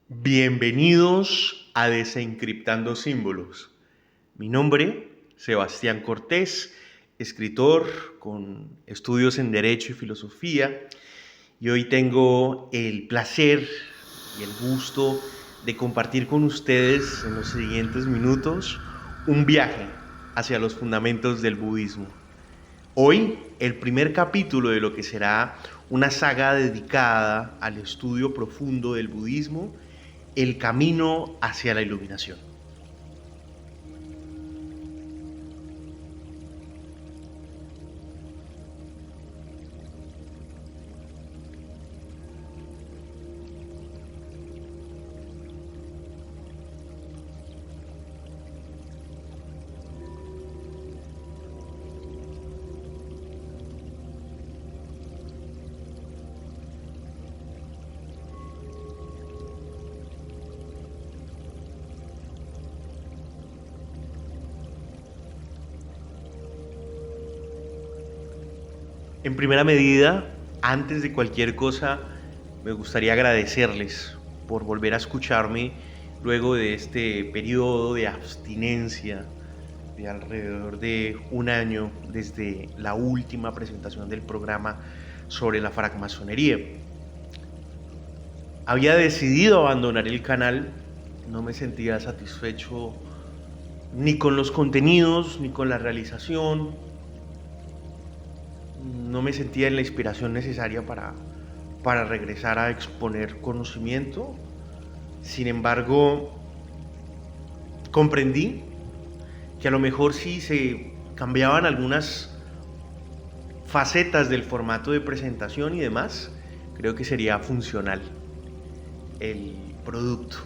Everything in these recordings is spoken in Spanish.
Bienvenidos a Desencriptando Símbolos. Mi nombre, Sebastián Cortés, escritor con estudios en Derecho y Filosofía, y hoy tengo el placer y el gusto de compartir con ustedes en los siguientes minutos un viaje hacia los fundamentos del budismo. Hoy, el primer capítulo de lo que será una saga dedicada al estudio profundo del budismo, el camino hacia la iluminación. En primera medida, antes de cualquier cosa, me gustaría agradecerles por volver a escucharme luego de este periodo de abstinencia de alrededor de un año desde la última presentación del programa sobre la francmasonería. Había decidido abandonar el canal, no me sentía satisfecho ni con los contenidos, ni con la realización. No me sentía en la inspiración necesaria para regresar a exponer conocimiento. Sin embargo, comprendí que a lo mejor si se cambiaban algunas facetas del formato de presentación y demás, creo que sería funcional el producto.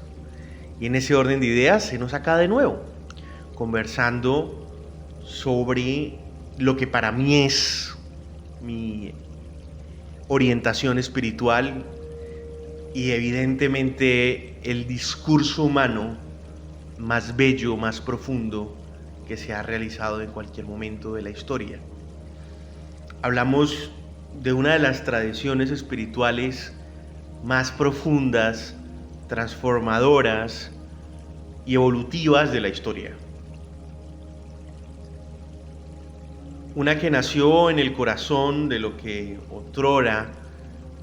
Y en ese orden de ideas se nos acá de nuevo, conversando sobre lo que para mí es mi orientación espiritual y evidentemente el discurso humano más bello, más profundo que se ha realizado en cualquier momento de la historia. Hablamos de una de las tradiciones espirituales más profundas, transformadoras y evolutivas de la historia. Una que nació en el corazón de lo que otrora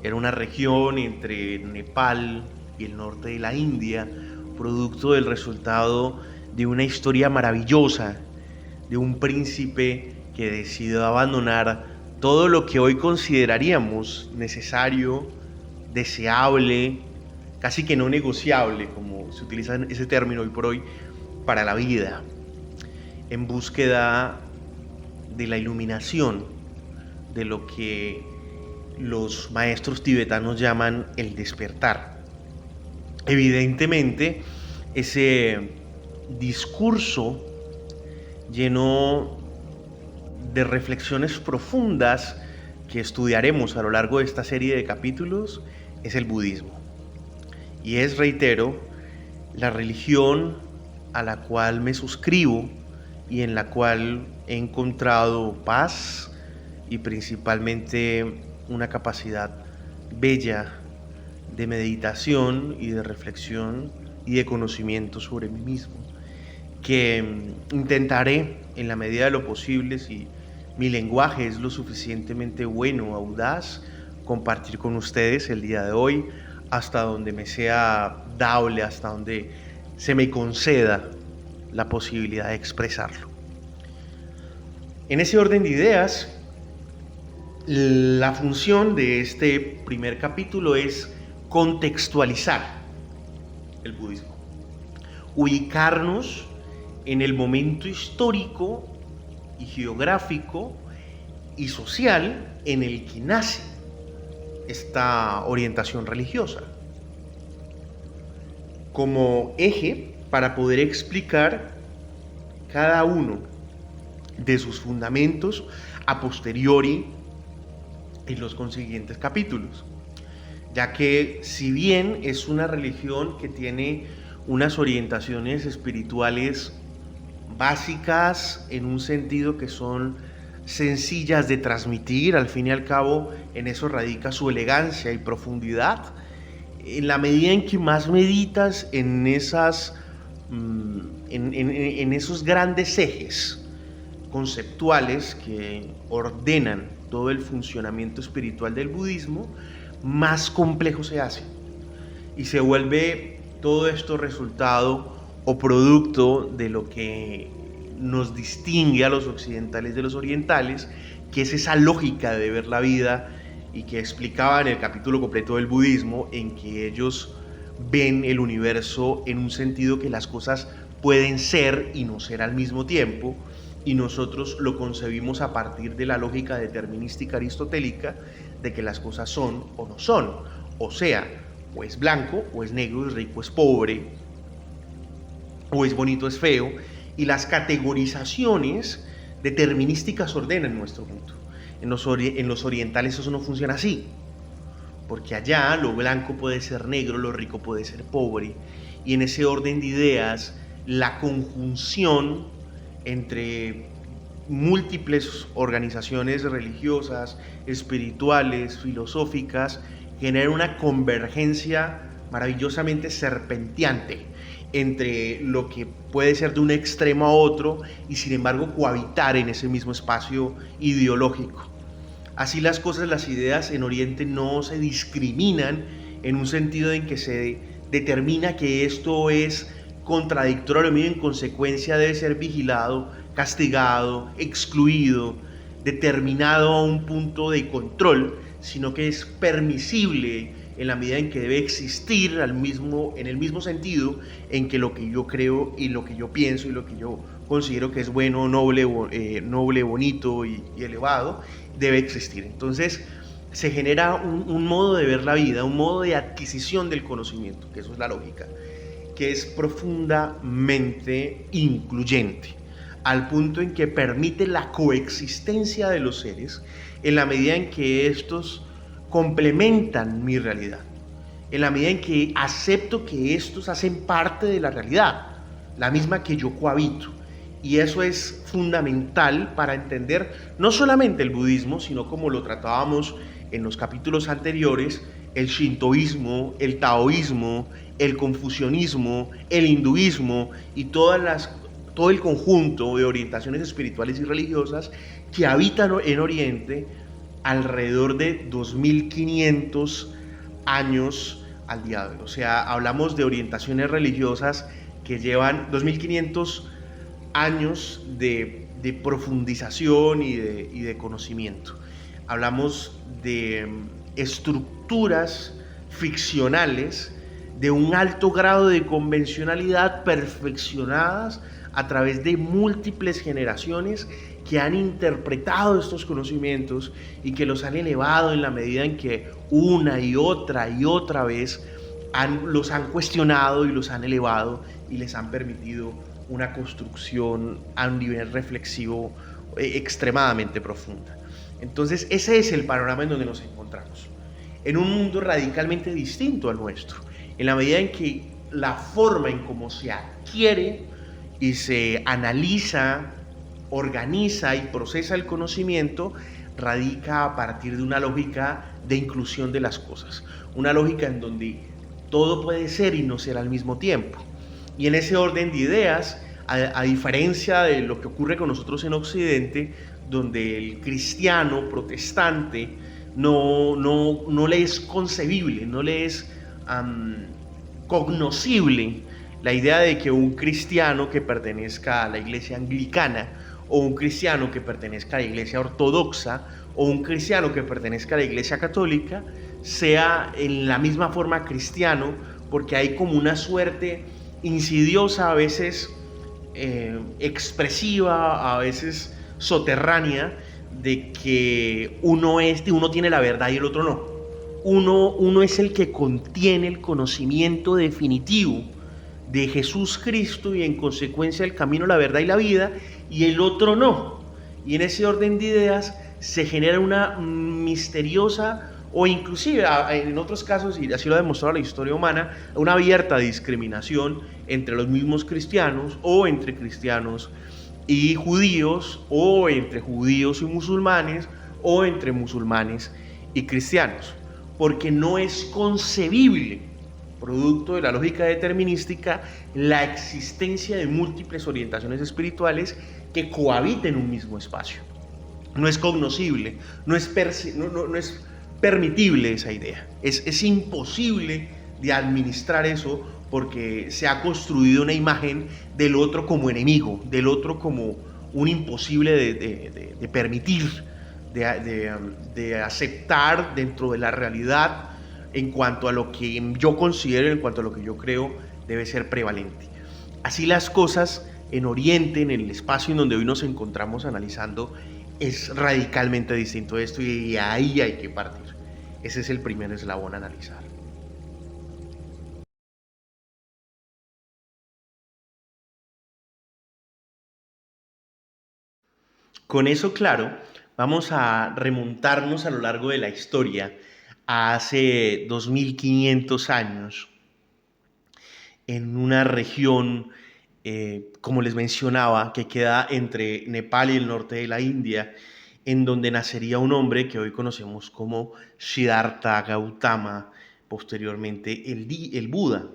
era una región entre Nepal y el norte de la India, producto del resultado de una historia maravillosa de un príncipe que decidió abandonar todo lo que hoy consideraríamos necesario, deseable, casi que no negociable, como se utiliza ese término hoy por hoy, para la vida, en búsqueda de la iluminación, de lo que los maestros tibetanos llaman el despertar. Evidentemente, ese discurso lleno de reflexiones profundas que estudiaremos a lo largo de esta serie de capítulos es el budismo. Y es, reitero, la religión a la cual me suscribo y en la cual he encontrado paz y principalmente una capacidad bella de meditación y de reflexión y de conocimiento sobre mí mismo, que intentaré en la medida de lo posible, si mi lenguaje es lo suficientemente bueno, audaz, compartir con ustedes el día de hoy, hasta donde me sea dable, hasta donde se me conceda la posibilidad de expresarlo. En ese orden de ideas, la función de este primer capítulo es contextualizar el budismo, ubicarnos en el momento histórico y geográfico y social en el que nace esta orientación religiosa, como eje para poder explicar cada uno de sus fundamentos a posteriori en los consiguientes capítulos, ya que si bien es una religión que tiene unas orientaciones espirituales básicas en un sentido que son sencillas de transmitir, al fin y al cabo en eso radica su elegancia y profundidad, en la medida en que más meditas en esos grandes ejes conceptuales que ordenan todo el funcionamiento espiritual del budismo, más complejo se hace. Y se vuelve todo esto resultado o producto de lo que nos distingue a los occidentales de los orientales, que es esa lógica de ver la vida y que explicaba en el capítulo completo del budismo, en que ellos ven el universo en un sentido que las cosas pueden ser y no ser al mismo tiempo, y nosotros lo concebimos a partir de la lógica determinística aristotélica de que las cosas son o no son, o sea, o es blanco o es negro, es rico, es pobre, o es bonito, es feo, y las categorizaciones determinísticas ordenan nuestro mundo. En los orientales eso no funciona así, porque allá lo blanco puede ser negro, lo rico puede ser pobre, y en ese orden de ideas la conjunción entre múltiples organizaciones religiosas, espirituales, filosóficas, genera una convergencia maravillosamente serpenteante entre lo que puede ser de un extremo a otro y sin embargo cohabitar en ese mismo espacio ideológico. Así las cosas, las ideas en Oriente no se discriminan en un sentido en que se determina que esto es contradictorio y en consecuencia debe ser vigilado, castigado, excluido, determinado a un punto de control, sino que es permisible en la medida en que debe existir en el mismo sentido en que lo que yo creo y lo que yo pienso y lo que yo considero que es bueno, noble, bonito y elevado, debe existir. Entonces se genera un modo de ver la vida, un modo de adquisición del conocimiento, que eso es la lógica, que es profundamente incluyente, al punto en que permite la coexistencia de los seres en la medida en que estos complementan mi realidad, en la medida en que acepto que estos hacen parte de la realidad, la misma que yo cohabito. Y eso es fundamental para entender no solamente el budismo, sino como lo tratábamos en los capítulos anteriores, el shintoísmo, el taoísmo, el confucianismo, el hinduismo y todo el conjunto de orientaciones espirituales y religiosas que habitan en Oriente alrededor de 2500 años al día de hoy. O sea, hablamos de orientaciones religiosas que llevan 2500 años de profundización y de conocimiento. Hablamos de estructuras ficcionales de un alto grado de convencionalidad perfeccionadas a través de múltiples generaciones que han interpretado estos conocimientos y que los han elevado en la medida en que una y otra vez los han cuestionado y los han elevado y les han permitido una construcción a un nivel reflexivo extremadamente profunda. Entonces ese es el panorama en donde nos encontramos, en un mundo radicalmente distinto al nuestro, en la medida en que la forma en cómo se adquiere y se analiza, organiza y procesa el conocimiento radica a partir de una lógica de inclusión de las cosas, una lógica en donde todo puede ser y no ser al mismo tiempo. Y en ese orden de ideas, a diferencia de lo que ocurre con nosotros en Occidente, donde el cristiano protestante no le es concebible, no le es cognoscible la idea de que un cristiano que pertenezca a la iglesia anglicana o un cristiano que pertenezca a la iglesia ortodoxa o un cristiano que pertenezca a la iglesia católica sea en la misma forma cristiano, porque hay como una suerte insidiosa, a veces expresiva, a veces soterránea, de que uno tiene la verdad y el otro no. Uno es el que contiene el conocimiento definitivo de Jesús Cristo y en consecuencia el camino, la verdad y la vida, y el otro no. Y en ese orden de ideas se genera una misteriosa o inclusive en otros casos, y así lo ha demostrado la historia humana, una abierta discriminación entre los mismos cristianos o entre cristianos y judíos o entre judíos y musulmanes o entre musulmanes y cristianos, porque no es concebible producto de la lógica determinística, la existencia de múltiples orientaciones espirituales que cohabiten en un mismo espacio. No es cognoscible, no es permitible esa idea. Es imposible de administrar eso porque se ha construido una imagen del otro como enemigo, del otro como un imposible de permitir, de aceptar dentro de la realidad en cuanto a lo que yo considero, en cuanto a lo que yo creo debe ser prevalente. Así las cosas en Oriente, en el espacio en donde hoy nos encontramos analizando, es radicalmente distinto a esto y ahí hay que partir. Ese es el primer eslabón a analizar. Con eso claro, vamos a remontarnos a lo largo de la historia a hace 2500 años en una región, como les mencionaba, que queda entre Nepal y el norte de la India, en donde nacería un hombre que hoy conocemos como Siddhartha Gautama, posteriormente el Buda.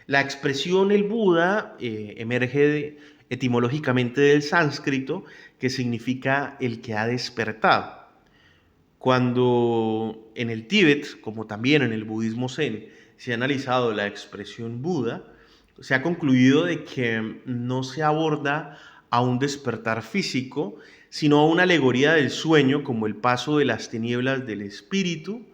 La expresión el Buda emerge etimológicamente del sánscrito, que significa el que ha despertado. Cuando en el Tíbet, como también en el budismo zen, se ha analizado la expresión Buda, se ha concluido de que no se aborda a un despertar físico, sino a una alegoría del sueño como el paso de las tinieblas del espíritu,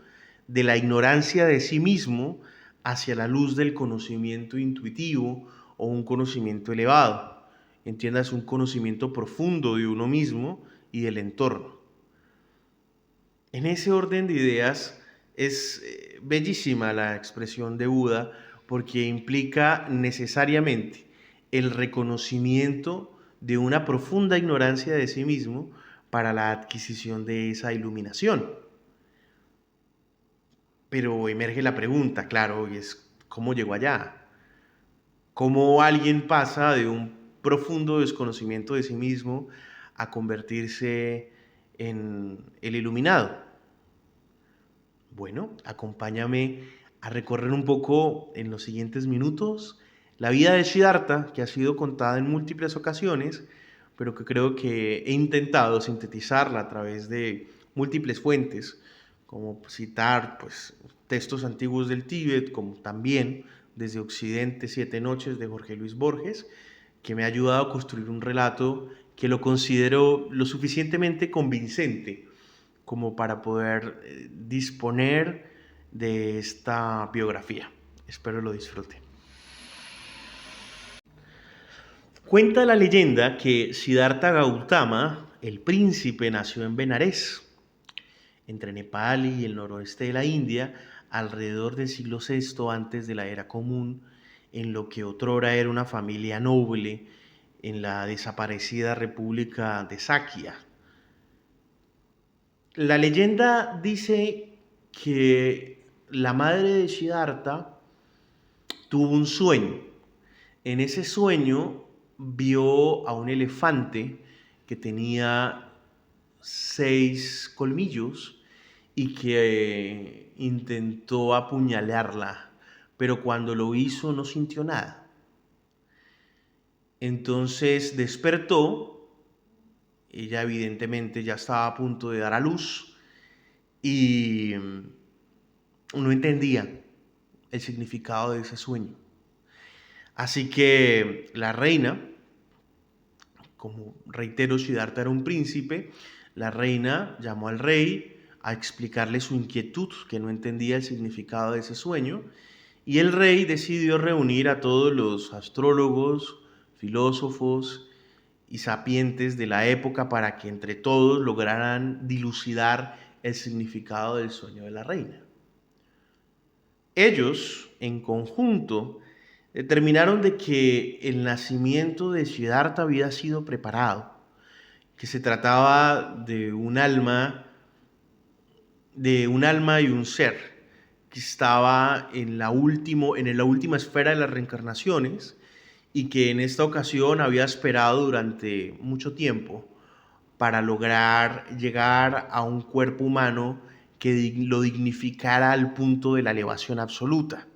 de la ignorancia de sí mismo, hacia la luz del conocimiento intuitivo o un conocimiento elevado. Entiendas, un conocimiento profundo de uno mismo y del entorno. En ese orden de ideas es bellísima la expresión de Buda porque implica necesariamente el reconocimiento de una profunda ignorancia de sí mismo para la adquisición de esa iluminación. Pero emerge la pregunta, claro, y es ¿cómo llegó allá? ¿Cómo alguien pasa de un profundo desconocimiento de sí mismo a convertirse en el iluminado? Bueno, acompáñame a recorrer un poco en los siguientes minutos la vida de Siddhartha, que ha sido contada en múltiples ocasiones, pero que creo que he intentado sintetizarla a través de múltiples fuentes, como citar pues, textos antiguos del Tíbet, como también desde Occidente, Siete Noches de Jorge Luis Borges, que me ha ayudado a construir un relato que lo considero lo suficientemente convincente como para poder disponer de esta biografía. Espero lo disfruten. Cuenta la leyenda que Siddhartha Gautama, el príncipe, nació en Benares, entre Nepal y el noroeste de la India, alrededor del siglo VI antes de la era común, en lo que otrora era una familia noble en la desaparecida República de Sakya. La leyenda dice que la madre de Siddhartha tuvo un sueño. En ese sueño vio a un elefante que tenía 6 colmillos y que intentó apuñalarla, pero cuando lo hizo no sintió nada. Entonces despertó. Ella evidentemente ya estaba a punto de dar a luz y no entendía el significado de ese sueño. Así que la reina, como reitero, Siddhartha era un príncipe, la reina llamó al rey a explicarle su inquietud, que no entendía el significado de ese sueño, y el rey decidió reunir a todos los astrólogos, filósofos y sapientes de la época para que entre todos lograran dilucidar el significado del sueño de la reina. Ellos, en conjunto, determinaron de que el nacimiento de Siddhartha había sido preparado, que se trataba de un alma y un ser que estaba en la última esfera de las reencarnaciones y que en esta ocasión había esperado durante mucho tiempo para lograr llegar a un cuerpo humano que lo dignificara al punto de la elevación absoluta.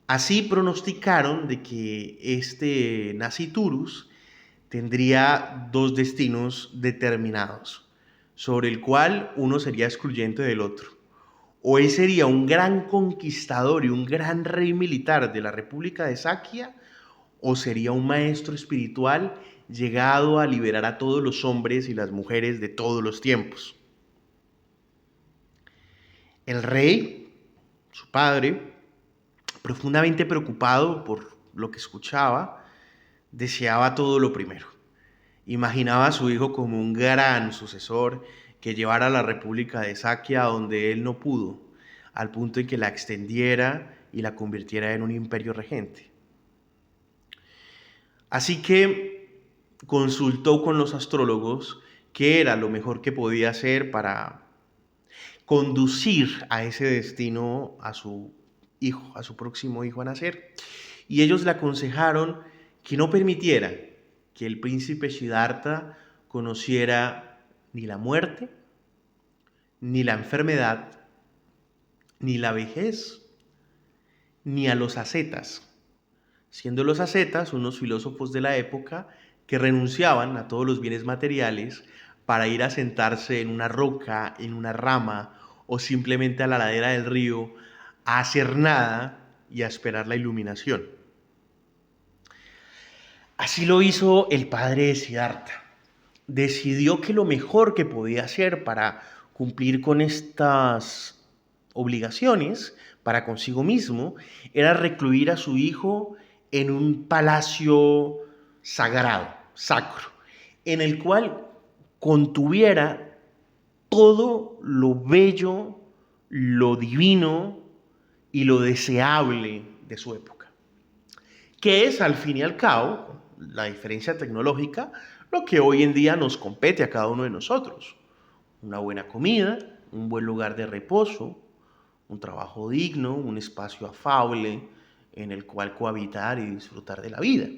Así pronosticaron de que este Nasciturus tendría dos destinos determinados, sobre el cual uno sería excluyente del otro. O él sería un gran conquistador y un gran rey militar de la República de Saquia, o sería un maestro espiritual llegado a liberar a todos los hombres y las mujeres de todos los tiempos. El rey, su padre, profundamente preocupado por lo que escuchaba, deseaba todo lo primero. Imaginaba a su hijo como un gran sucesor que llevara a la República de Saquia a donde él no pudo, al punto en que la extendiera y la convirtiera en un imperio regente. Así que consultó con los astrólogos qué era lo mejor que podía hacer para conducir a ese destino a su hijo, a su próximo hijo a nacer. Y ellos le aconsejaron que no permitiera que el príncipe Siddhartha conociera ni la muerte, ni la enfermedad, ni la vejez, ni a los ascetas, siendo los ascetas unos filósofos de la época que renunciaban a todos los bienes materiales para ir a sentarse en una roca, en una rama o simplemente a la ladera del río a hacer nada y a esperar la iluminación. Así lo hizo el padre de Siddhartha. Decidió que lo mejor que podía hacer para cumplir con estas obligaciones para consigo mismo era recluir a su hijo en un palacio sagrado, sacro, en el cual contuviera todo lo bello, lo divino y lo deseable de su época, que es al fin y al cabo la diferencia tecnológica, lo que hoy en día nos compete a cada uno de nosotros. Una buena comida, un buen lugar de reposo, un trabajo digno, un espacio afable en el cual cohabitar y disfrutar de la vida.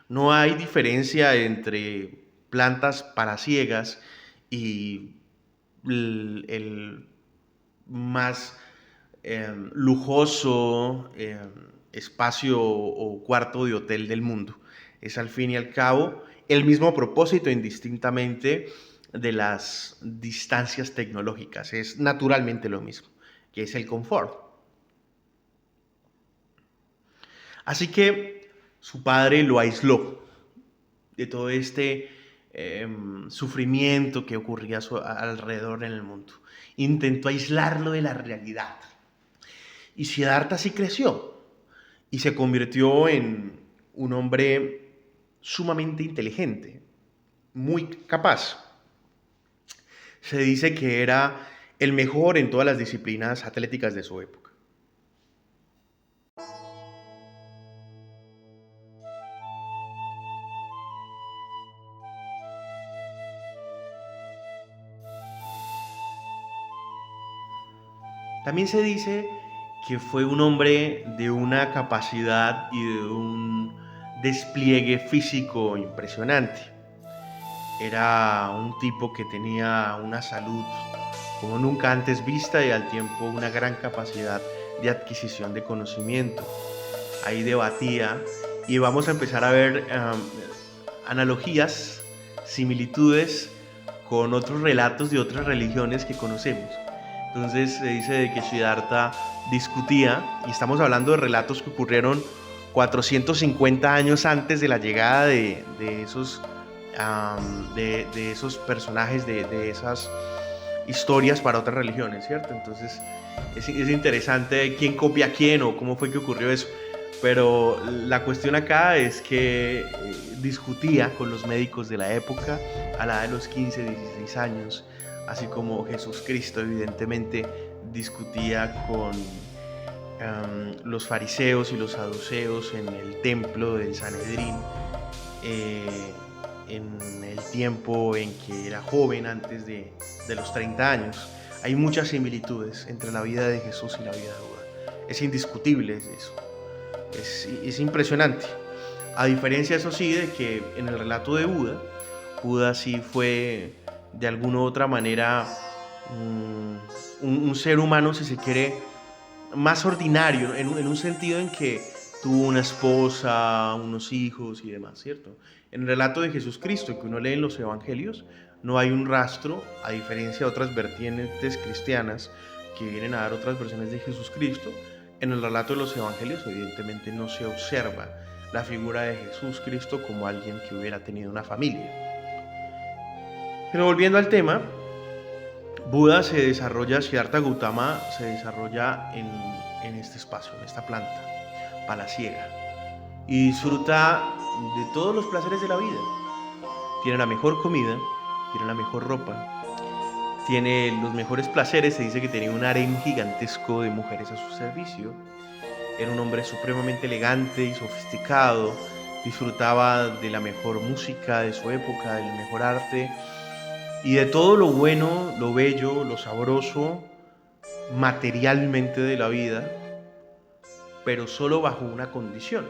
No hay diferencia entre plantas palaciegas y el más lujoso espacio o cuarto de hotel del mundo. Es al fin y al cabo el mismo propósito indistintamente de las distancias tecnológicas. Es naturalmente lo mismo, que es el confort. Así que su padre lo aisló de todo este sufrimiento que ocurría a su alrededor en el mundo. Intentó aislarlo de la realidad. Y Siddhartha sí creció y se convirtió en un hombre sumamente inteligente, muy capaz. Se dice que era el mejor en todas las disciplinas atléticas de su época. También se dice que fue un hombre de una capacidad y de un despliegue físico impresionante. Era un tipo que tenía una salud como nunca antes vista y al tiempo una gran capacidad de adquisición de conocimiento. Ahí debatía y vamos a empezar a ver analogías, similitudes con otros relatos de otras religiones que conocemos. Entonces se dice de que Siddhartha discutía, y estamos hablando de relatos que ocurrieron 450 años antes de la llegada de esos personajes, de esas historias para otras religiones, ¿cierto? Entonces es interesante quién copia a quién o cómo fue que ocurrió eso. Pero la cuestión acá es que discutía con los médicos de la época a la edad de los 15, 16 años, así como Jesús Cristo evidentemente discutía con los fariseos y los saduceos en el templo del Sanedrín, en el tiempo en que era joven, antes de los 30 años. Hay muchas similitudes entre la vida de Jesús y la vida de Buda. Es indiscutible eso. Es impresionante. A diferencia, eso sí, de que en el relato de Buda, Buda sí fue de alguna u otra manera un ser humano, si se quiere, más ordinario, en un sentido en que tuvo una esposa, unos hijos y demás, ¿cierto? En el relato de Jesús Cristo que uno lee en los evangelios, no hay un rastro, a diferencia de otras vertientes cristianas que vienen a dar otras versiones de Jesús Cristo. En el relato de los evangelios evidentemente no se observa la figura de Jesús Cristo como alguien que hubiera tenido una familia. Pero volviendo al tema, Buda se desarrolla, Siddhartha Gautama se desarrolla en este espacio, en esta planta palaciega, y disfruta de todos los placeres de la vida. Tiene la mejor comida, tiene la mejor ropa, tiene los mejores placeres. Se dice que tenía un harén gigantesco de mujeres a su servicio. Era un hombre supremamente elegante y sofisticado. Disfrutaba de la mejor música de su época, del mejor arte y de todo lo bueno, lo bello, lo sabroso materialmente de la vida, pero solo bajo una condición.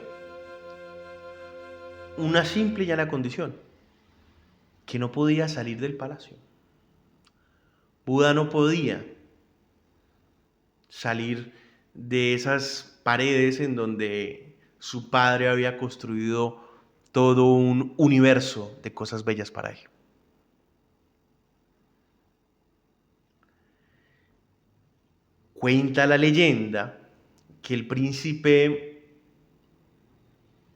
Una simple y llana condición: que no podía salir del palacio. Buda no podía salir de esas paredes en donde su padre había construido todo un universo de cosas bellas para él. Cuenta la leyenda que el príncipe,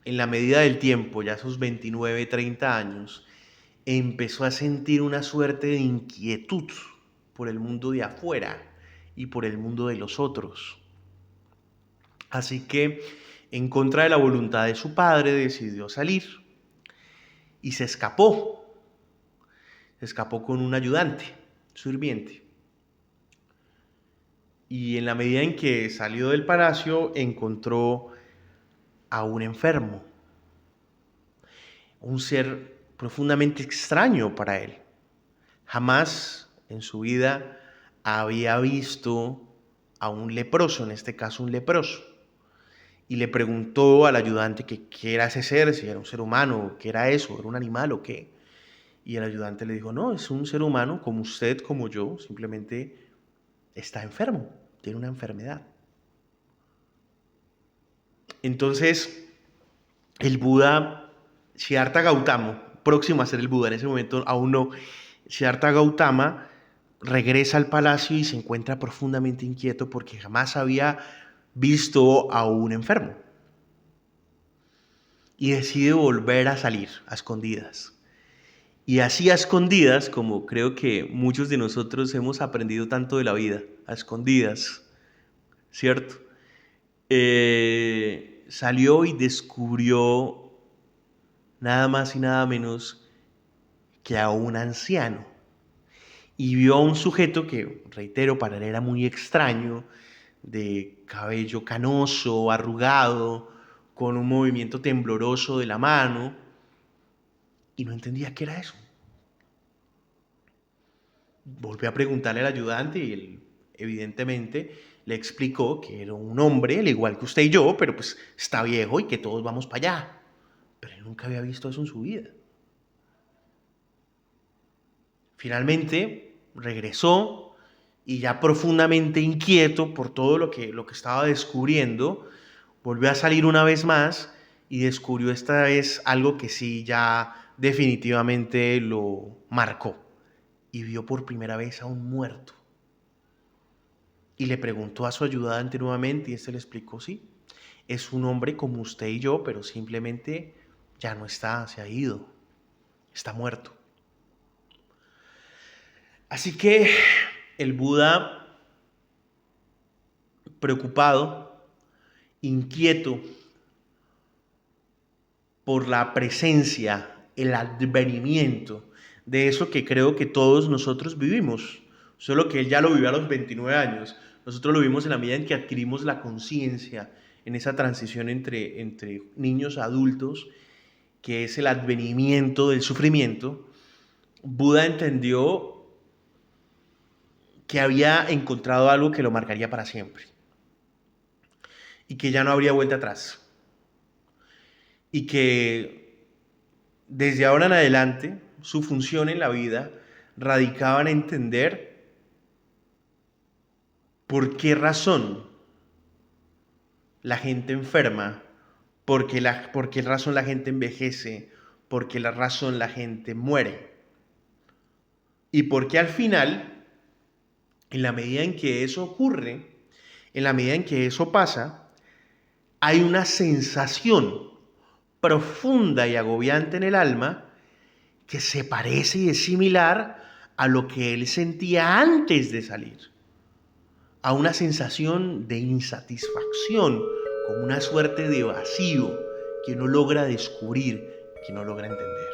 en la medida del tiempo, ya a sus 29, 30 años, empezó a sentir una suerte de inquietud por el mundo de afuera y por el mundo de los otros. Así que, en contra de la voluntad de su padre, decidió salir y se escapó. Se escapó con un ayudante, sirviente. Y en la medida en que salió del palacio, encontró a un enfermo, un ser profundamente extraño para él. Jamás en su vida había visto a un leproso, en este caso un leproso. Y le preguntó al ayudante que qué era ese ser, si era un ser humano, qué era eso, era un animal o qué. Y el ayudante le dijo: no, es un ser humano como usted, como yo, simplemente está enfermo, tiene una enfermedad. Entonces, el Buda, Siddhartha Gautama, próximo a ser el Buda, en ese momento aún no, Siddhartha Gautama regresa al palacio y se encuentra profundamente inquieto porque jamás había visto a un enfermo. Y decide volver a salir a escondidas. Y así a escondidas, como creo que muchos de nosotros hemos aprendido tanto de la vida, a escondidas, ¿cierto? Salió y descubrió nada más y nada menos que a un anciano. Y vio a un sujeto que, reitero, para él era muy extraño, de cabello canoso, arrugado, con un movimiento tembloroso de la mano, y no entendía qué era eso. Volvió a preguntarle al ayudante y él, evidentemente, le explicó que era un hombre, al igual que usted y yo, pero pues está viejo y que todos vamos para allá. Pero él nunca había visto eso en su vida. Finalmente regresó y, ya profundamente inquieto por todo lo que estaba descubriendo, volvió a salir una vez más y descubrió esta vez algo que sí ya definitivamente lo marcó. Y vio por primera vez a un muerto. Y le preguntó a su ayudante nuevamente y este le explicó: sí, es un hombre como usted y yo, pero simplemente ya no está, se ha ido, está muerto. Así que el Buda, preocupado, inquieto por la presencia, el advenimiento de eso que creo que todos nosotros vivimos, solo que él ya lo vivió a los 29 años, nosotros lo vivimos en la medida en que adquirimos la conciencia, en esa transición entre niños a adultos, que es el advenimiento del sufrimiento. Buda entendió que había encontrado algo que lo marcaría para siempre y que ya no habría vuelta atrás, y que desde ahora en adelante su función en la vida radicaba en entender por qué razón la gente enferma, por qué razón la gente envejece, por qué la razón la gente muere. Y por qué al final, en la medida en que eso ocurre, en la medida en que eso pasa, hay una sensación profunda y agobiante en el alma que se parece y es similar a lo que él sentía antes de salir, a una sensación de insatisfacción, como una suerte de vacío que no logra descubrir, que no logra entender.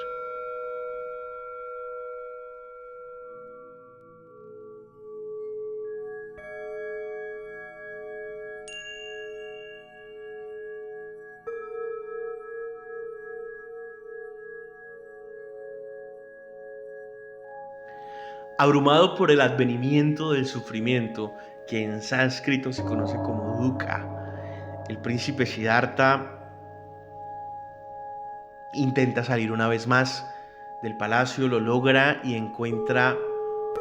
Abrumado por el advenimiento del sufrimiento, que en sánscrito se conoce como dukkha, el príncipe Siddhartha intenta salir una vez más del palacio, lo logra y encuentra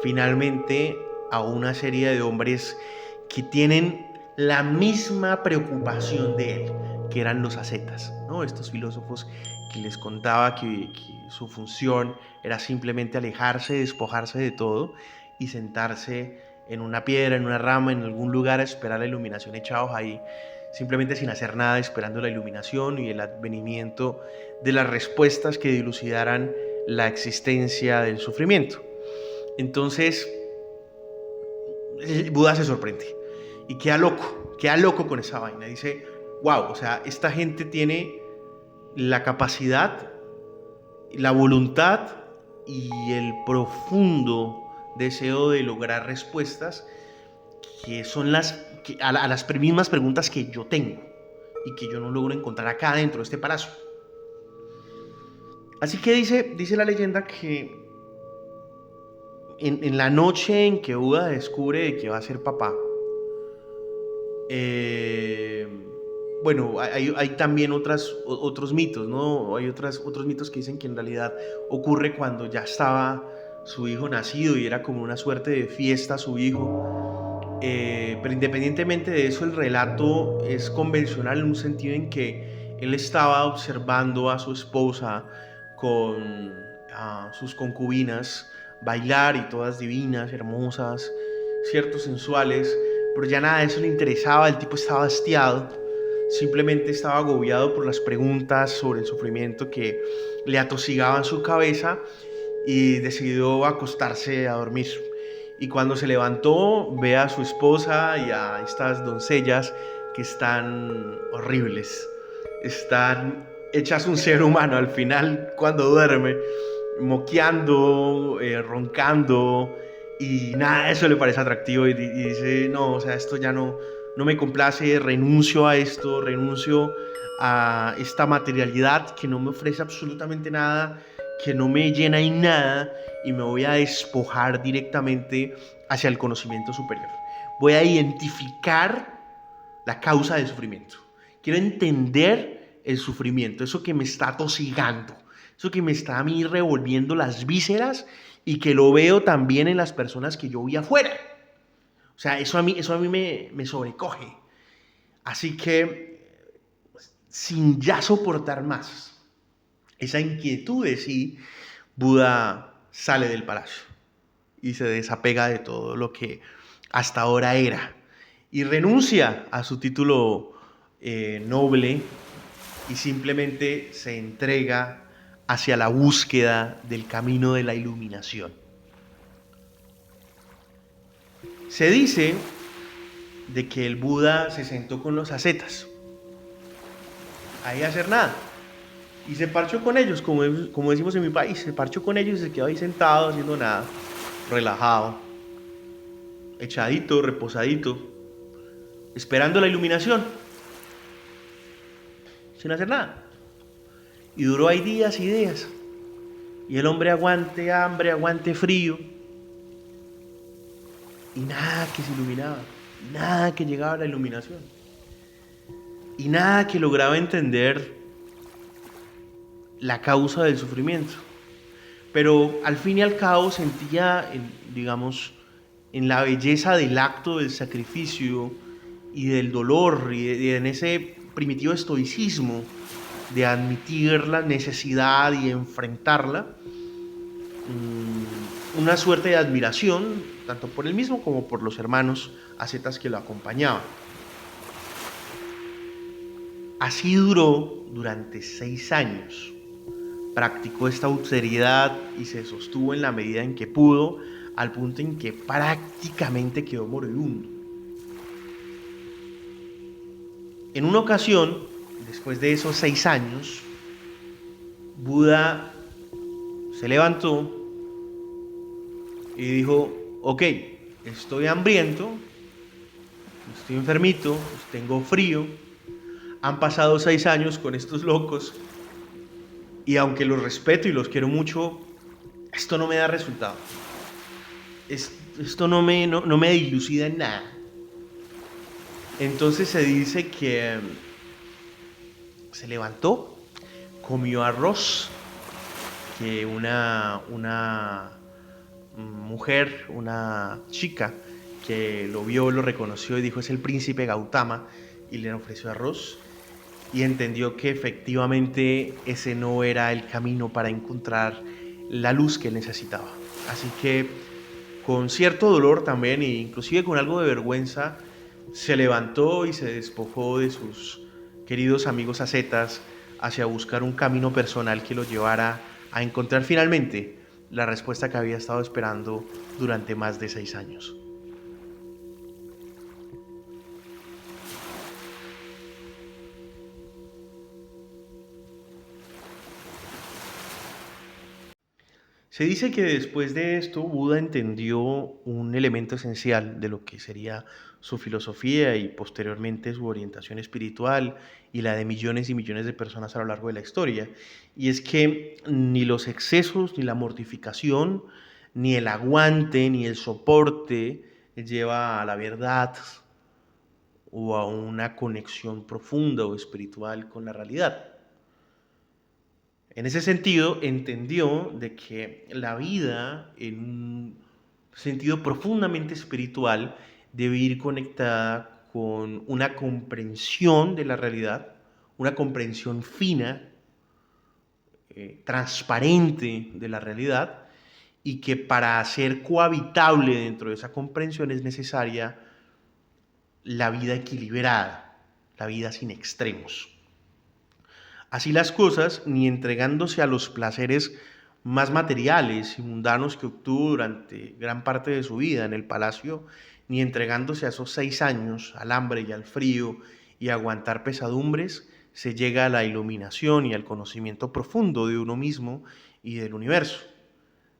finalmente a una serie de hombres que tienen la misma preocupación de él, que eran los ascetas, ¿no? Estos filósofos que les contaba que su función era simplemente alejarse, despojarse de todo y sentarse en una piedra, en una rama, en algún lugar a esperar la iluminación, echados ahí simplemente sin hacer nada, esperando la iluminación y el advenimiento de las respuestas que dilucidaran la existencia del sufrimiento. Entonces, Buda se sorprende y queda loco con esa vaina. Dice, wow, o sea, esta gente tiene la capacidad, la voluntad y el profundo deseo de lograr respuestas que son a las mismas preguntas que yo tengo y que yo no logro encontrar acá dentro de este palacio. Así que dice la leyenda que en la noche en que Buda descubre que va a ser papá, bueno, hay también otros mitos, ¿no? Hay otros mitos que dicen que en realidad ocurre cuando ya estaba su hijo nacido y era como una suerte de fiesta su hijo. Pero independientemente de eso, el relato es convencional en un sentido en que él estaba observando a su esposa con sus concubinas bailar y todas divinas, hermosas, cierto, sensuales, pero ya nada de eso le interesaba, el tipo estaba hastiado, simplemente estaba agobiado por las preguntas sobre el sufrimiento que le atosigaban su cabeza y decidió acostarse a dormir. Y cuando se levantó, ve a su esposa y a estas doncellas que están horribles, están hechas un ser humano al final cuando duerme, moqueando, roncando, y nada de eso le parece atractivo y dice, no, o sea, esto ya no me complace, renuncio a esto, renuncio a esta materialidad que no me ofrece absolutamente nada, que no me llena en nada, y me voy a despojar directamente hacia el conocimiento superior. Voy a identificar la causa del sufrimiento. Quiero entender el sufrimiento, eso que me está atosigando, eso que me está a mí revolviendo las vísceras y que lo veo también en las personas que yo vi afuera. O sea, eso a mí me sobrecoge. Así que, sin ya soportar más esa inquietud de sí, Buda sale del palacio y se desapega de todo lo que hasta ahora era y renuncia a su título noble y simplemente se entrega hacia la búsqueda del camino de la iluminación. Se dice de que el Buda se sentó con los ascetas ahí a hacer nada y se parchó con ellos, como decimos en mi país, se parchó con ellos y se quedó ahí sentado haciendo nada, relajado, echadito, reposadito, esperando la iluminación, sin hacer nada. Y duró ahí días y días. Y el hombre aguante hambre, aguante frío. Y nada que se iluminaba. Nada que llegaba a la iluminación. Y nada que lograba entender la causa del sufrimiento. Pero al fin y al cabo sentía, digamos, en la belleza del acto del sacrificio y del dolor y en ese primitivo estoicismo de admitir la necesidad y enfrentarla, una suerte de admiración, tanto por él mismo como por los hermanos ascetas que lo acompañaban. Así duró durante 6 años. Practicó esta austeridad y se sostuvo en la medida en que pudo, al punto en que prácticamente quedó moribundo. En una ocasión, después de esos 6 años, Buda se levantó y dijo: ok, estoy hambriento, estoy enfermito, tengo frío, han pasado 6 años con estos locos y aunque los respeto y los quiero mucho, esto no me da resultado. Esto no me dilucida en nada. Entonces se dice que se levantó, comió arroz, que una mujer, una chica que lo vio, lo reconoció y dijo: es el príncipe Gautama, y le ofreció arroz, y entendió que efectivamente ese no era el camino para encontrar la luz que necesitaba. Así que con cierto dolor también, e inclusive con algo de vergüenza, se levantó y se despojó de sus queridos amigos ascetas hacia buscar un camino personal que lo llevara a encontrar finalmente la respuesta que había estado esperando durante más de 6 años. Se dice que después de esto Buda entendió un elemento esencial de lo que sería su filosofía y posteriormente su orientación espiritual y la de millones y millones de personas a lo largo de la historia. Y es que ni los excesos, ni la mortificación, ni el aguante, ni el soporte lleva a la verdad o a una conexión profunda o espiritual con la realidad. En ese sentido, entendió de que la vida, en un sentido profundamente espiritual, debe ir conectada con una comprensión de la realidad, una comprensión fina, transparente de la realidad, y que para ser cohabitable dentro de esa comprensión es necesaria la vida equilibrada, la vida sin extremos. Así las cosas, ni entregándose a los placeres más materiales y mundanos que obtuvo durante gran parte de su vida en el palacio, ni entregándose a esos 6 años al hambre y al frío y a aguantar pesadumbres, se llega a la iluminación y al conocimiento profundo de uno mismo y del universo,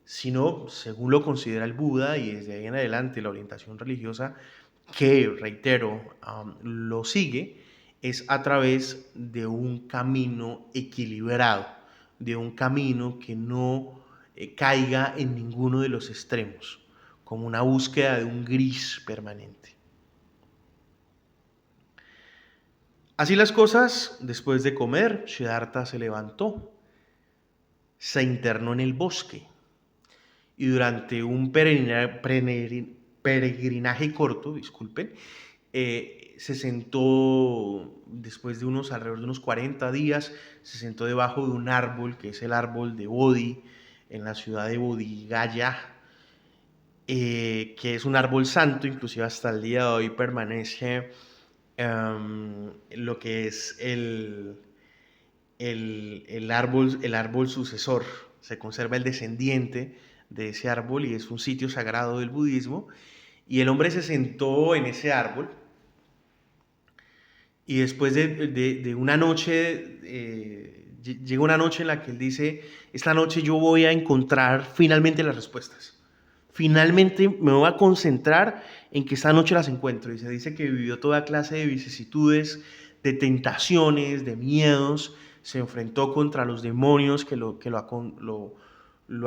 sino, según lo considera el Buda y desde ahí en adelante la orientación religiosa, que, reitero, lo sigue, es a través de un camino equilibrado, de un camino que no caiga en ninguno de los extremos, como una búsqueda de un gris permanente. Así las cosas, después de comer, Siddhartha se levantó, se internó en el bosque y durante un peregrinaje corto, disculpen, se sentó después de alrededor de unos 40 días, se sentó debajo de un árbol, que es el árbol de Bodhi, en la ciudad de Bodhi Gaya, que es un árbol santo, inclusive hasta el día de hoy permanece lo que es el árbol sucesor, se conserva el descendiente de ese árbol y es un sitio sagrado del budismo. Y el hombre se sentó en ese árbol y después de una noche, llega una noche en la que él dice: esta noche yo voy a encontrar finalmente las respuestas. Finalmente me voy a concentrar en que esta noche las encuentro. Y se dice que vivió toda clase de vicisitudes, de tentaciones, de miedos. Se enfrentó contra los demonios que lo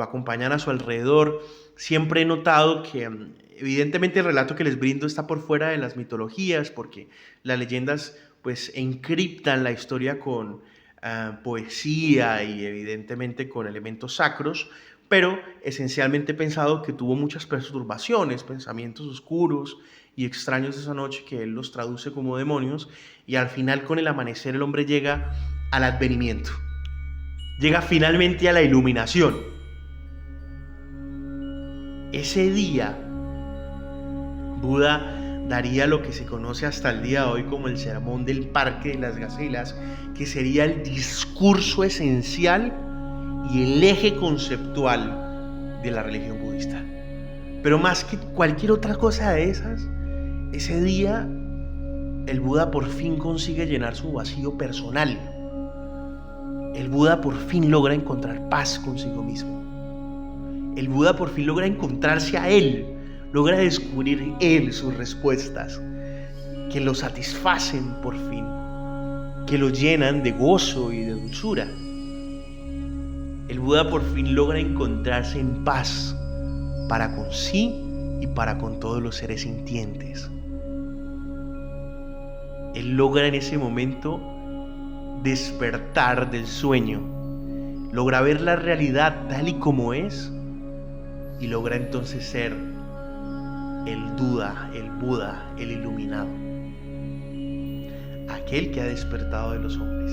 acompañan a su alrededor. Siempre he notado que evidentemente el relato que les brindo está por fuera de las mitologías, porque las leyendas pues encriptan la historia con poesía y evidentemente con elementos sacros, pero esencialmente pensado que tuvo muchas perturbaciones, pensamientos oscuros y extraños esa noche que él los traduce como demonios, y al final con el amanecer el hombre llega al advenimiento, llega finalmente a la iluminación. Ese día Buda daría lo que se conoce hasta el día de hoy como el sermón del Parque de las Gacelas, que sería el discurso esencial y el eje conceptual de la religión budista. Pero más que cualquier otra cosa de esas, ese día el Buda por fin consigue llenar su vacío personal. El Buda por fin logra encontrar paz consigo mismo. El Buda por fin logra encontrarse a él, logra descubrir él sus respuestas, que lo satisfacen por fin, que lo llenan de gozo y de dulzura. El Buda por fin logra encontrarse en paz para con sí y para con todos los seres sintientes. Él logra en ese momento despertar del sueño, logra ver la realidad tal y como es y logra entonces ser el Buda, el iluminado, aquel que ha despertado de los hombres.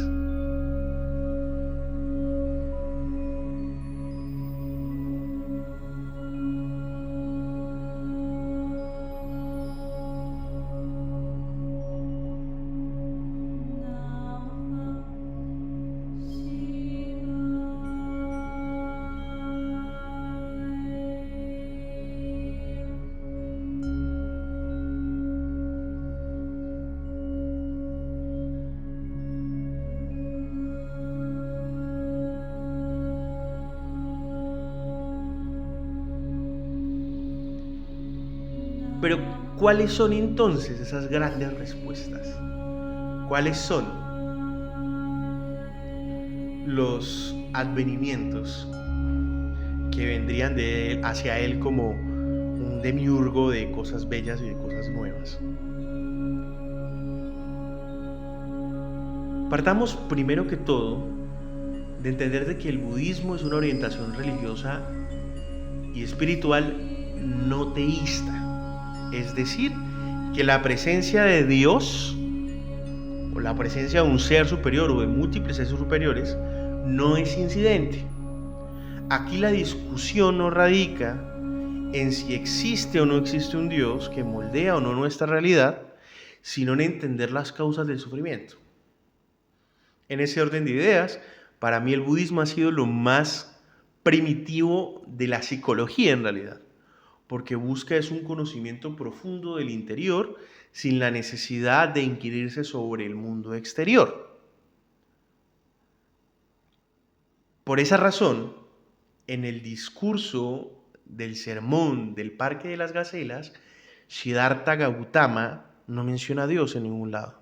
Pero, ¿cuáles son entonces esas grandes respuestas? ¿Cuáles son los advenimientos que vendrían de él hacia él como un demiurgo de cosas bellas y de cosas nuevas? Partamos primero que todo de entender de que el budismo es una orientación religiosa y espiritual no teísta. Es decir, que la presencia de Dios o la presencia de un ser superior o de múltiples seres superiores no es incidente. Aquí la discusión no radica en si existe o no existe un Dios que moldea o no nuestra realidad, sino en entender las causas del sufrimiento. En ese orden de ideas, para mí el budismo ha sido lo más primitivo de la psicología en realidad, porque busca es un conocimiento profundo del interior sin la necesidad de inquirirse sobre el mundo exterior. Por esa razón, en el discurso del sermón del Parque de las Gacelas, Siddhartha Gautama no menciona a Dios en ningún lado.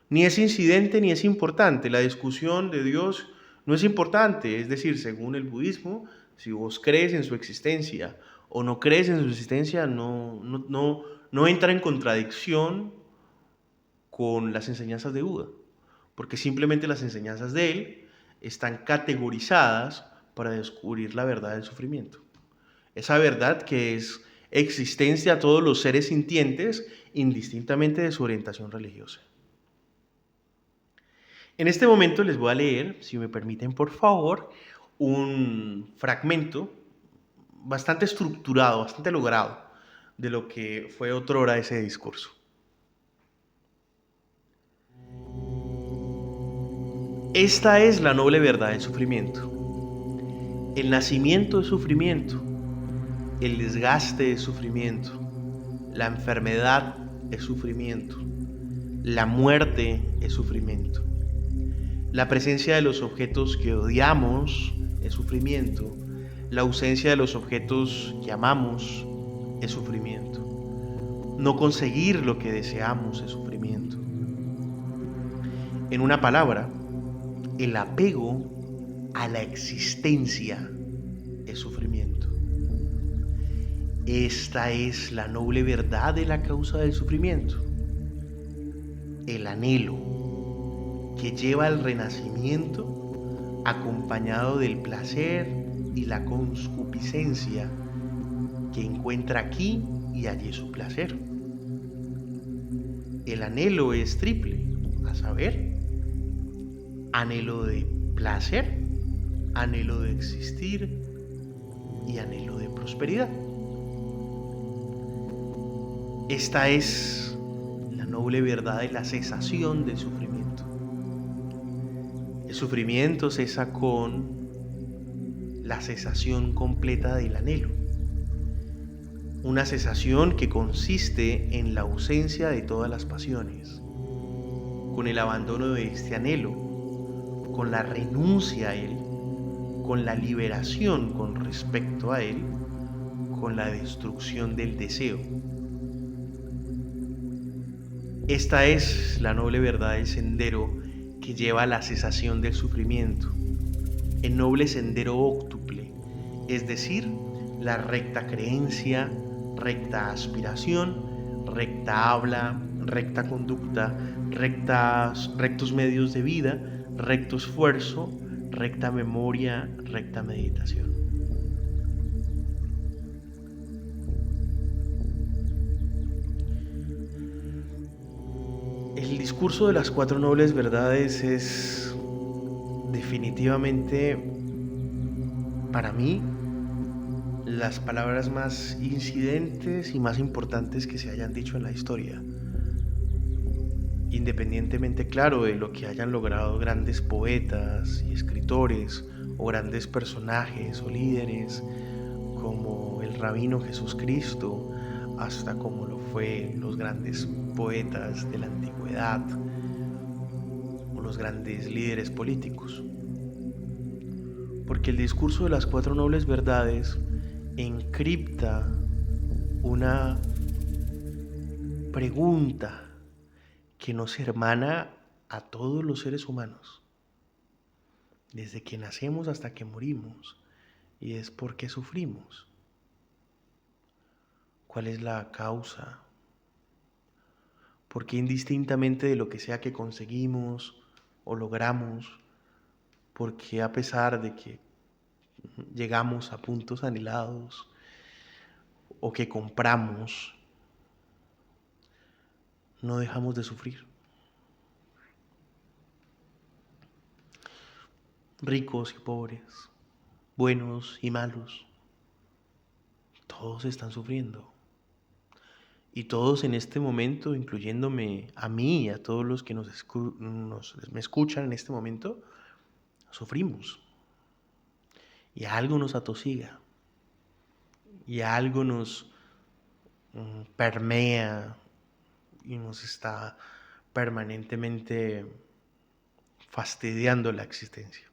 Ni es incidente ni es importante. La discusión de Dios no es importante. Es decir, según el budismo, si vos crees en su existencia o no crees en su existencia, no entra en contradicción con las enseñanzas de Buda, porque simplemente las enseñanzas de él están categorizadas para descubrir la verdad del sufrimiento. Esa verdad que es existencia a todos los seres sintientes, indistintamente de su orientación religiosa. En este momento les voy a leer, si me permiten por favor, un fragmento bastante estructurado, bastante logrado, de lo que fue otrora ese discurso. Esta es la noble verdad del sufrimiento. El nacimiento es sufrimiento, el desgaste es sufrimiento, la enfermedad es sufrimiento, la muerte es sufrimiento, la presencia de los objetos que odiamos es sufrimiento, la ausencia de los objetos que amamos es sufrimiento, no conseguir lo que deseamos es sufrimiento. En una palabra, el apego a la existencia es sufrimiento. Esta es la noble verdad de la causa del sufrimiento. El anhelo que lleva al renacimiento acompañado del placer, y la concupiscencia, que encuentra aquí y allí su placer. El anhelo es triple, a saber, anhelo de placer, anhelo de existir y anhelo de prosperidad. Esta es la noble verdad de la cesación del sufrimiento. El sufrimiento cesa con la cesación completa del anhelo. Una cesación que consiste en la ausencia de todas las pasiones, con el abandono de este anhelo, con la renuncia a él, con la liberación con respecto a él, con la destrucción del deseo. Esta es la noble verdad del sendero que lleva a la cesación del sufrimiento, el noble sendero óctuple, es decir, la recta creencia, recta aspiración, recta habla, recta conducta, rectos medios de vida, recto esfuerzo, recta memoria, recta meditación. El discurso de las cuatro nobles verdades es definitivamente, para mí, las palabras más incidentes y más importantes que se hayan dicho en la historia. Independientemente, claro, de lo que hayan logrado grandes poetas y escritores o grandes personajes o líderes como el rabino Jesús Cristo, hasta como lo fue los grandes poetas de la antigüedad o los grandes líderes políticos. Porque el discurso de las cuatro nobles verdades encripta una pregunta que nos hermana a todos los seres humanos, desde que nacemos hasta que morimos, y es ¿por qué sufrimos? ¿Cuál es la causa? ¿Por qué indistintamente de lo que sea que conseguimos o logramos, por qué a pesar de que llegamos a puntos anhelados o que compramos, no dejamos de sufrir? Ricos y pobres, buenos y malos, todos están sufriendo. Y todos en este momento, incluyéndome a mí y a todos los que me escuchan en este momento, sufrimos. Y algo nos atosiga. Y algo nos permea y nos está permanentemente fastidiando la existencia.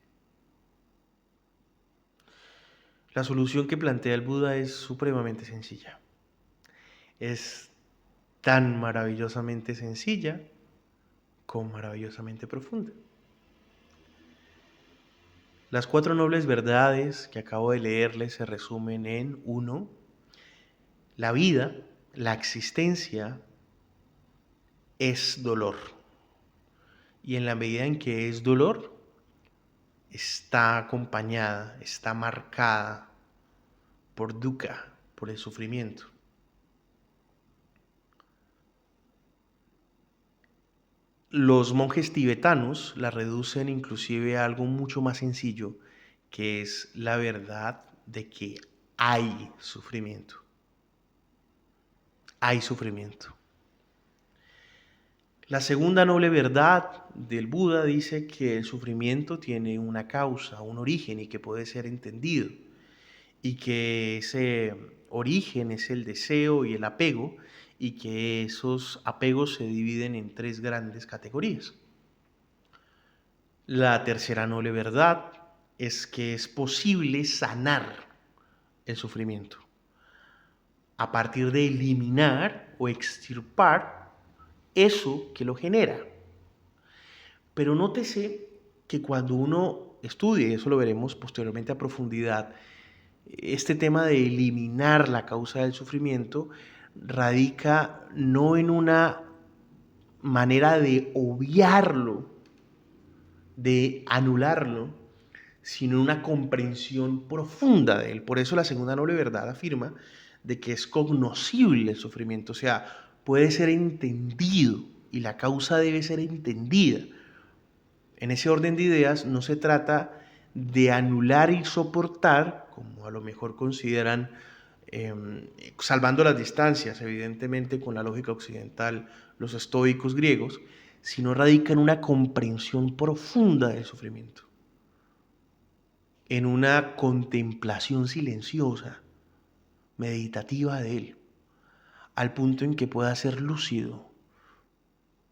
La solución que plantea el Buda es supremamente sencilla. Es tan maravillosamente sencilla como maravillosamente profunda. Las cuatro nobles verdades que acabo de leerles se resumen en 1. La vida, la existencia, es dolor. Y en la medida en que es dolor, está acompañada, está marcada por dukkha, por el sufrimiento. Los monjes tibetanos la reducen inclusive a algo mucho más sencillo, que es la verdad de que hay sufrimiento. Hay sufrimiento. La segunda noble verdad del Buda dice que el sufrimiento tiene una causa, un origen y que puede ser entendido. Y que ese origen es el deseo y el apego, y que esos apegos se dividen en 3 grandes categorías. La tercera noble verdad es que es posible sanar el sufrimiento a partir de eliminar o extirpar eso que lo genera. Pero nótese que cuando uno estudia, y eso lo veremos posteriormente a profundidad, este tema de eliminar la causa del sufrimiento radica no en una manera de obviarlo, de anularlo, sino en una comprensión profunda de él. Por eso la segunda noble verdad afirma de que es cognoscible el sufrimiento, o sea, puede ser entendido y la causa debe ser entendida. En ese orden de ideas no se trata de anular y soportar, como a lo mejor consideran, salvando las distancias, evidentemente con la lógica occidental, los estoicos griegos, sino radica en una comprensión profunda del sufrimiento, en una contemplación silenciosa, meditativa de él, al punto en que pueda ser lúcido,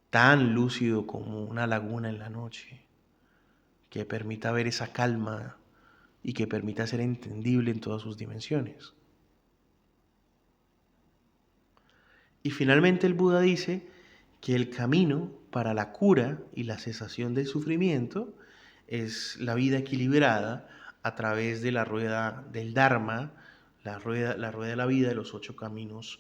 tan lúcido como una laguna en la noche, que permita ver esa calma y que permita ser entendible en todas sus dimensiones. Y finalmente el Buda dice que el camino para la cura y la cesación del sufrimiento es la vida equilibrada a través de la rueda del Dharma, la rueda de la vida de los 8 caminos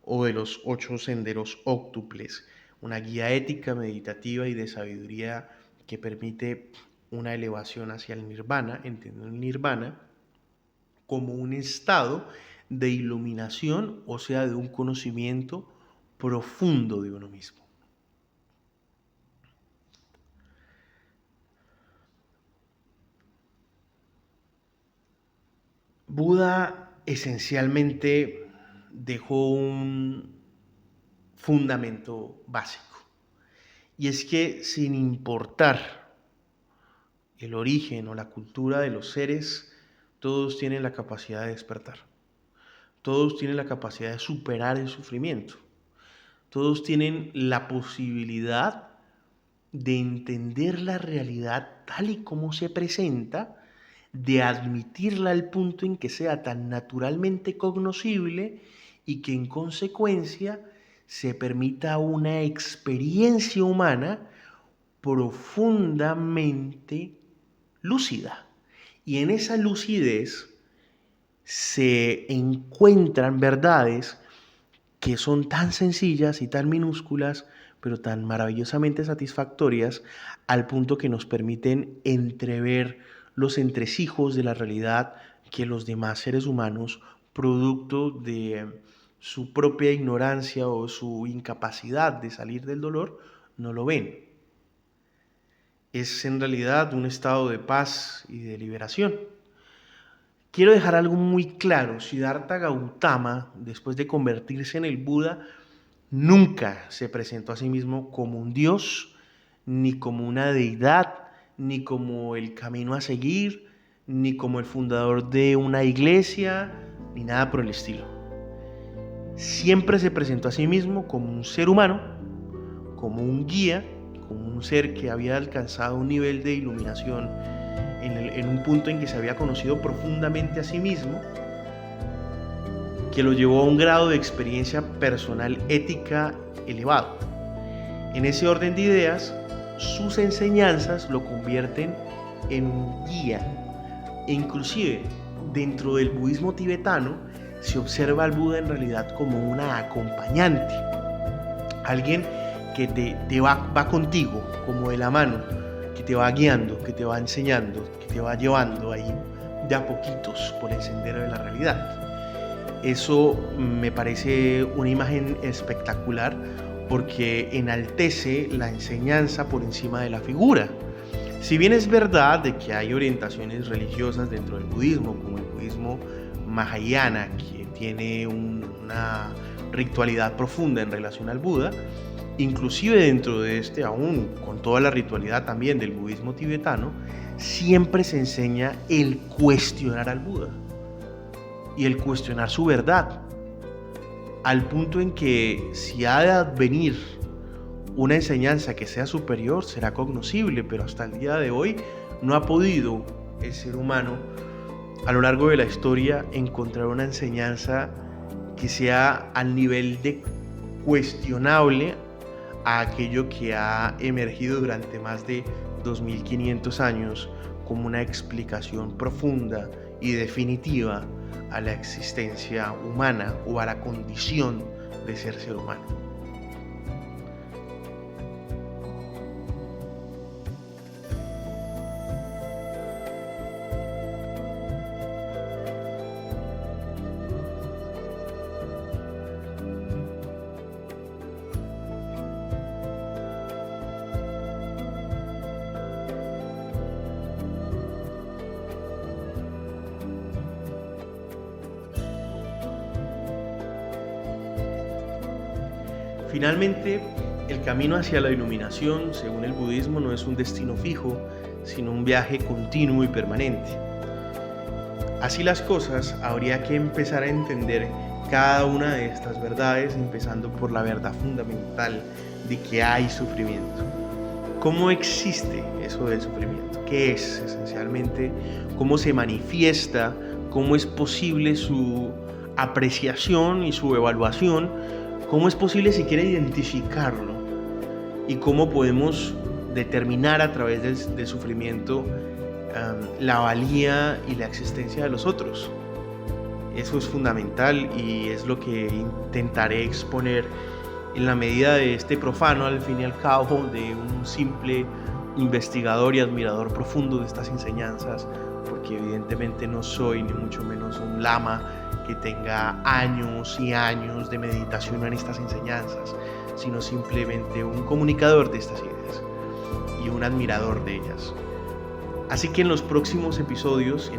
o de los 8 senderos óctuples, una guía ética, meditativa y de sabiduría que permite una elevación hacia el nirvana, entendiendo el nirvana como un estado de iluminación, o sea, de un conocimiento profundo de uno mismo. Buda esencialmente dejó un fundamento básico, y es que sin importar el origen o la cultura de los seres, todos tienen la capacidad de despertar, todos tienen la capacidad de superar el sufrimiento, todos tienen la posibilidad de entender la realidad tal y como se presenta, de admitirla al punto en que sea tan naturalmente cognoscible y que en consecuencia se permita una experiencia humana profundamente lúcida. Y en esa lucidez se encuentran verdades que son tan sencillas y tan minúsculas, pero tan maravillosamente satisfactorias, al punto que nos permiten entrever los entresijos de la realidad que los demás seres humanos, producto de su propia ignorancia o su incapacidad de salir del dolor, no lo ven. Es en realidad un estado de paz y de liberación. Quiero dejar algo muy claro: Siddhartha Gautama, después de convertirse en el Buda, nunca se presentó a sí mismo como un dios, ni como una deidad, ni como el camino a seguir, ni como el fundador de una iglesia, ni nada por el estilo. Siempre se presentó a sí mismo como un ser humano, como un guía, como un ser que había alcanzado un nivel de iluminación en un punto en que se había conocido profundamente a sí mismo, que lo llevó a un grado de experiencia personal ética elevado. En ese orden de ideas, sus enseñanzas lo convierten en un guía. E inclusive, dentro del budismo tibetano, se observa al Buda en realidad como una acompañante. Alguien que te va contigo, como de la mano, que te va guiando, que te va enseñando, que te va llevando ahí de a poquitos por el sendero de la realidad. Eso me parece una imagen espectacular porque enaltece la enseñanza por encima de la figura. Si bien es verdad de que hay orientaciones religiosas dentro del budismo, como el budismo Mahayana, que tiene una ritualidad profunda en relación al Buda, inclusive dentro de este, aún con toda la ritualidad también del budismo tibetano, siempre se enseña el cuestionar al Buda y el cuestionar su verdad, al punto en que si ha de advenir una enseñanza que sea superior, será cognoscible, pero hasta el día de hoy no ha podido el ser humano a lo largo de la historia encontrar una enseñanza que sea al nivel de cuestionable a aquello que ha emergido durante más de 2500 años como una explicación profunda y definitiva a la existencia humana o a la condición de ser humano. Finalmente, el camino hacia la iluminación, según el budismo, no es un destino fijo, sino un viaje continuo y permanente. Así las cosas, habría que empezar a entender cada una de estas verdades, empezando por la verdad fundamental de que hay sufrimiento. ¿Cómo existe eso del sufrimiento? ¿Qué es esencialmente? ¿Cómo se manifiesta? ¿Cómo es posible su apreciación y su evaluación? ¿Cómo es posible siquiera identificarlo? ¿Y cómo podemos determinar a través del sufrimiento la valía y la existencia de los otros? Eso es fundamental y es lo que intentaré exponer en la medida de este profano, al fin y al cabo, de un simple investigador y admirador profundo de estas enseñanzas, porque evidentemente no soy ni mucho menos un lama que tenga años y años de meditación en estas enseñanzas, sino simplemente un comunicador de estas ideas y un admirador de ellas. Así que en los próximos episodios,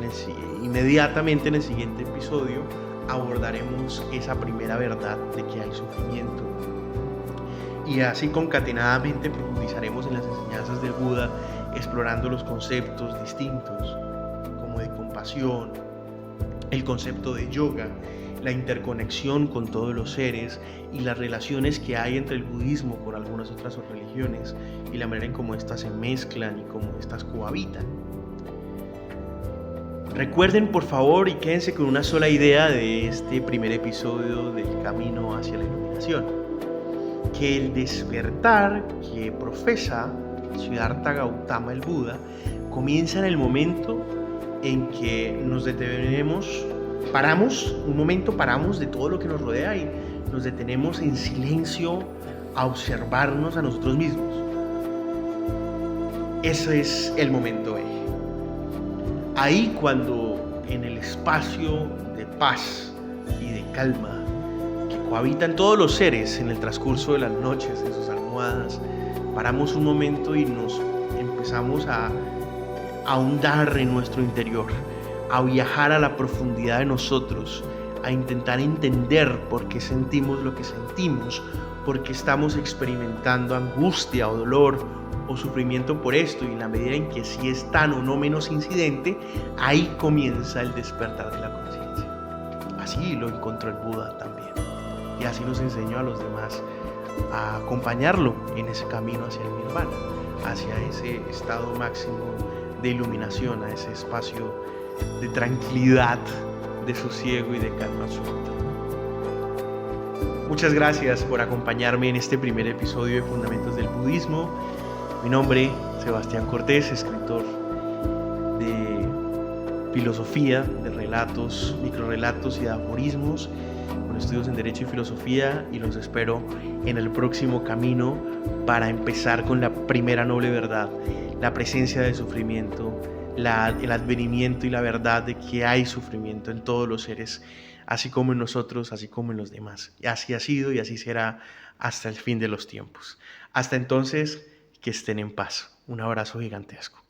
inmediatamente en el siguiente episodio, abordaremos esa primera verdad de que hay sufrimiento. Y así concatenadamente profundizaremos en las enseñanzas del Buda, explorando los conceptos distintos, como de compasión, el concepto de yoga, la interconexión con todos los seres y las relaciones que hay entre el budismo con algunas otras religiones y la manera en cómo éstas se mezclan y cómo éstas cohabitan. Recuerden, por favor, y quédense con una sola idea de este primer episodio del camino hacia la iluminación, que el despertar que profesa Siddhartha Gautama, el Buda, comienza en el momento en que nos detenemos, paramos de todo lo que nos rodea y nos detenemos en silencio a observarnos a nosotros mismos. Ese es el momento eje. Ahí, cuando en el espacio de paz y de calma que cohabitan todos los seres en el transcurso de las noches en sus almohadas, paramos un momento y nos empezamos a ahondar en nuestro interior, a viajar a la profundidad de nosotros, a intentar entender por qué sentimos lo que sentimos, por qué estamos experimentando angustia o dolor o sufrimiento por esto, y en la medida en que sí es tan o no menos incidente, ahí comienza el despertar de la conciencia. Así lo encontró el Buda también, y así nos enseñó a los demás a acompañarlo en ese camino hacia el nirvana, hacia ese estado máximo de iluminación, a ese espacio de tranquilidad, de sosiego y de calma absoluta. Muchas gracias por acompañarme en este primer episodio de Fundamentos del Budismo. Mi nombre es Sebastián Cortés, escritor de filosofía, de relatos, microrrelatos y de aforismos, con estudios en Derecho y Filosofía, y los espero en el próximo camino para empezar con la primera noble verdad, la presencia del sufrimiento, el advenimiento y la verdad de que hay sufrimiento en todos los seres, así como en nosotros, así como en los demás. Y así ha sido y así será hasta el fin de los tiempos. Hasta entonces, que estén en paz. Un abrazo gigantesco.